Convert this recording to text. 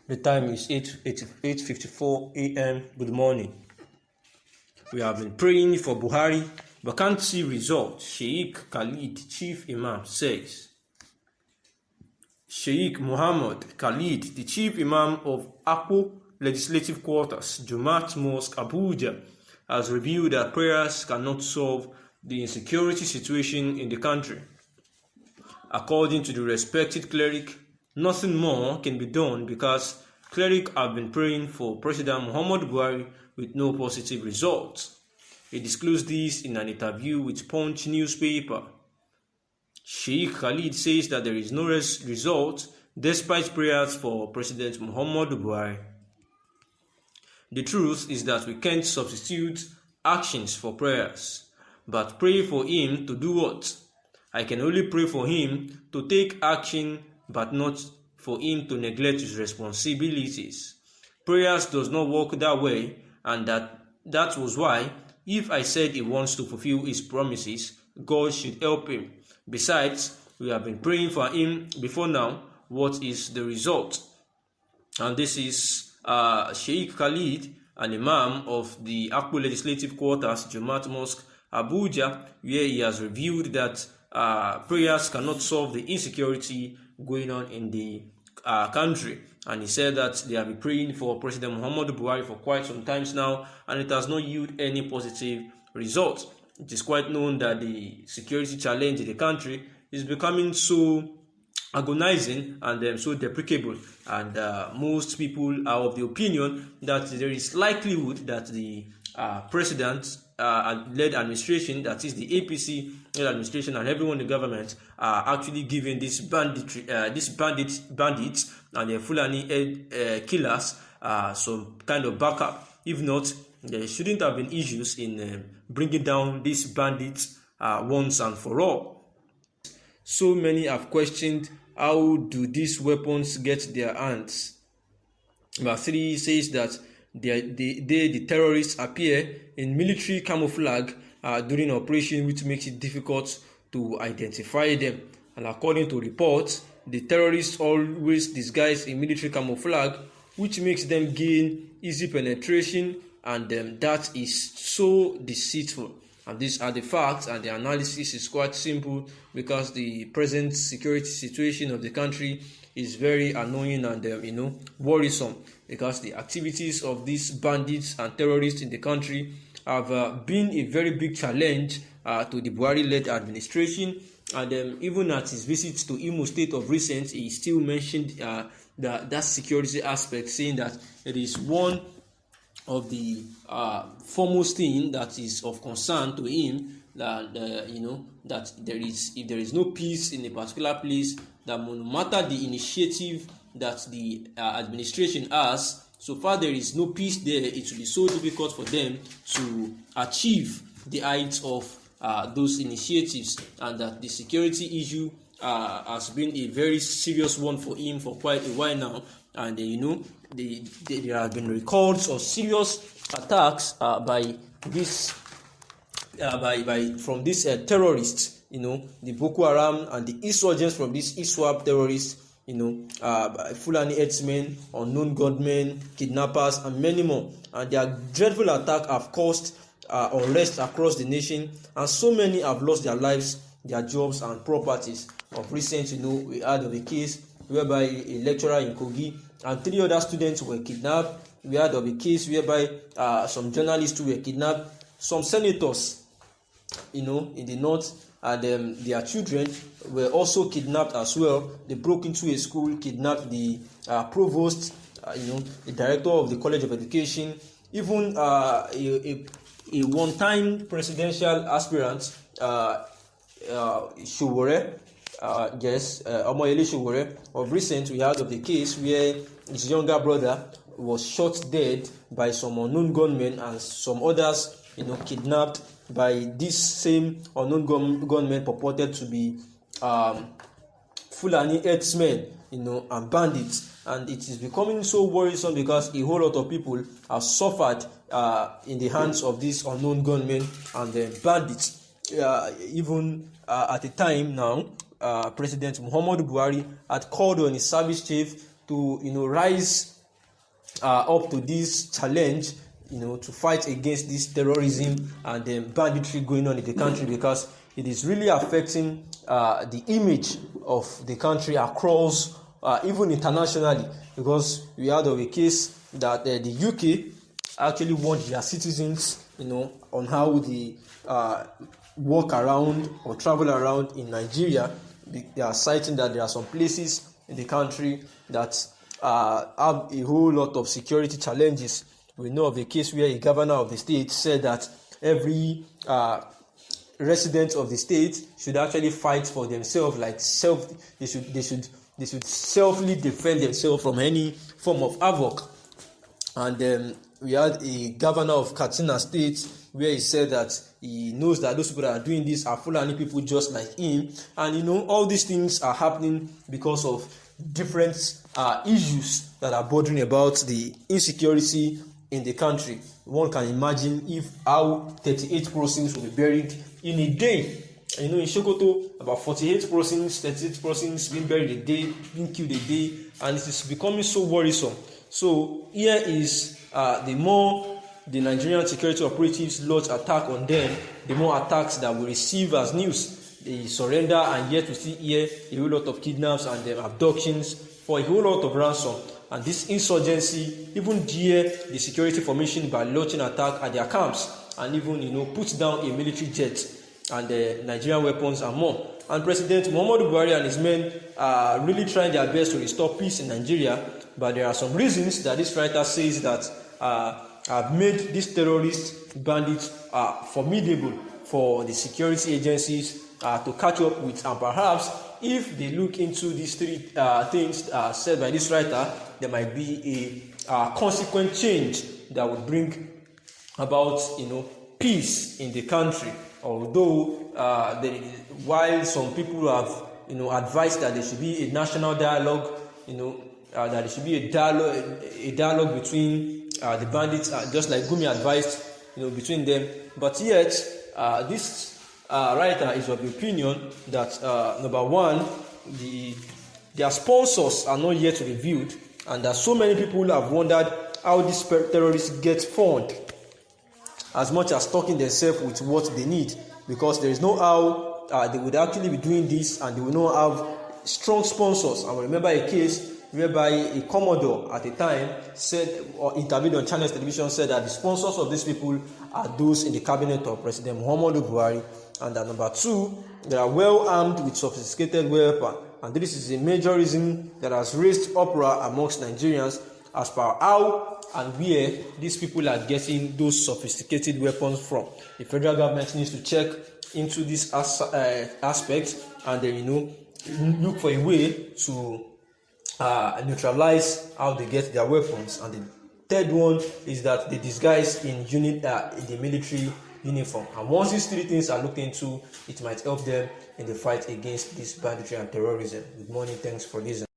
The time is 8:54 a.m. Good morning. We have been praying for Buhari, but can't see results. Shêïhk Khalid, Chief Imam, says. Sheikh Muhammad Khalid, the Chief Imam of Akpo Legislative Quarters, Jumat Mosque, Abuja, has revealed that prayers cannot solve the insecurity situation in the country. According to the respected cleric, nothing more can be done because clerics have been praying for President Muhammad Buhari with no positive results. He disclosed this in an interview with Punch newspaper. Sheikh Khalid says that there is no result despite prayers for President Muhammad Buhari. The truth is that we can't substitute actions for prayers, but pray for him to do what? I can only pray for him to take action, but not for him to neglect his responsibilities. Prayers does not work that way, and that was why, if I said he wants to fulfill his promises, God should help him. Besides, we have been praying for him before now. What is the result? And this is Sheikh Khalid, an imam of the Akpo Legislative Quarters, Jumat Mosque, Abuja, where he has revealed that prayers cannot solve the insecurity going on in the country. And he said that they have been praying for President Muhammad Buhari for quite some times now, and it has not yielded any positive results. It is quite known that the security challenge in the country is becoming so agonizing and so deprecable, and most people are of the opinion that there is likelihood that the president-led administration, that is the APC-led administration, and everyone in the government are actually giving these bandits and the Fulani killers some kind of backup. If not, there shouldn't have been issues in bringing down these bandits once and for all. So many have questioned, how do these weapons get their hands? Number 3 says that the terrorists appear in military camouflage during operation, which makes it difficult to identify them. And according to reports, the terrorists always disguise in military camouflage, which makes them gain easy penetration, and that is so deceitful. And these are the facts, and the analysis is quite simple, because the present security situation of the country is very annoying and worrisome, because the activities of these bandits and terrorists in the country have been a very big challenge to the Buhari-led administration. And even at his visit to Imo State of recent, he still mentioned that security aspect, saying that it is one of the foremost thing that is of concern to him, that that if there is no peace in a particular place, that no matter the initiative that the administration has, so far there is no peace there, it will be so difficult for them to achieve the heights of those initiatives, and that the security issue has been a very serious one for him for quite a while now. And there have been records of serious attacks by from these terrorists, the Boko Haram and the insurgents from these ISWAP terrorists, Fulani herdsmen, unknown gunmen, kidnappers, and many more. And their dreadful attack have caused unrest across the nation, and so many have lost their lives, their jobs, and properties. Of recent, we heard of a case whereby a lecturer in Kogi and 3 other students were kidnapped. We heard of a case whereby some journalists were kidnapped. Some senators, in the north, and their children were also kidnapped as well. They broke into a school, kidnapped the provost, the director of the College of Education, even a one-time presidential aspirant, Showore. Omoyele Showore. Of recent, we heard of the case where his younger brother was shot dead by some unknown gunmen, and some others, kidnapped by this same unknown gunmen purported to be Fulani herdsmen, and bandits. And it is becoming so worrisome because a whole lot of people have suffered in the hands of these unknown gunmen and bandits. Even at the time now, President Muhammad Buhari had called on his service chief to rise up to this challenge, to fight against this terrorism and banditry going on in the country, because it is really affecting the image of the country across, even internationally, because we had of a case that the UK actually warned their citizens, on how they walk around or travel around in Nigeria. They are citing that there are some places in the country that have a whole lot of security challenges. We know of a case where a governor of the state said that every resident of the state should actually fight for themselves, they should selfly defend themselves from any form of havoc. And we had a governor of Katsina State where he said that he knows that those people that are doing this are Fulani people just like him, and all these things are happening because of different issues that are bothering about the insecurity in the country. One can imagine how 38 persons will be buried in a day. In Sokoto, about 48 persons, 38 persons being buried a day, being killed a day, and it is becoming so worrisome. So here is the more the Nigerian security operatives launch attack on them, the more attacks that we receive as news. They surrender, and yet we see here a whole lot of kidnaps and abductions for a whole lot of ransom. And this insurgency even dare the security formation by launching attack at their camps, and even put down a military jet and Nigerian weapons and more. And President Muhammadu Buhari and his men are really trying their best to restore peace in Nigeria, but there are some reasons that this writer says that have made these terrorist bandits formidable for the security agencies to catch up with. And perhaps if they look into these three things said by this writer, there might be a consequent change that would bring about peace in the country. Although while some people have advised that there should be a national dialogue, that there should be a dialogue between the bandits, just like Gumi advised, between them. But yet, this writer is of the opinion that number one, their sponsors are not yet revealed, and that so many people have wondered how these terrorists get funded, as much as stocking themselves with what they need, because there is no how they would actually be doing this, and they will not have strong sponsors. I remember a case whereby a Commodore at the time said, or interviewed on Channels Television, said that the sponsors of these people are those in the cabinet of President Muhammadu Buhari, and that number two, they are well armed with sophisticated weapons, and this is a major reason that has raised uproar amongst Nigerians as per how and where these people are getting those sophisticated weapons from. The federal government needs to check into this aspect, and then look for a way to neutralize how they get their weapons. And the third one is that they disguise in the military uniform. And once these three things are looked into, it might help them in the fight against this banditry and terrorism. Good morning, thanks for listening.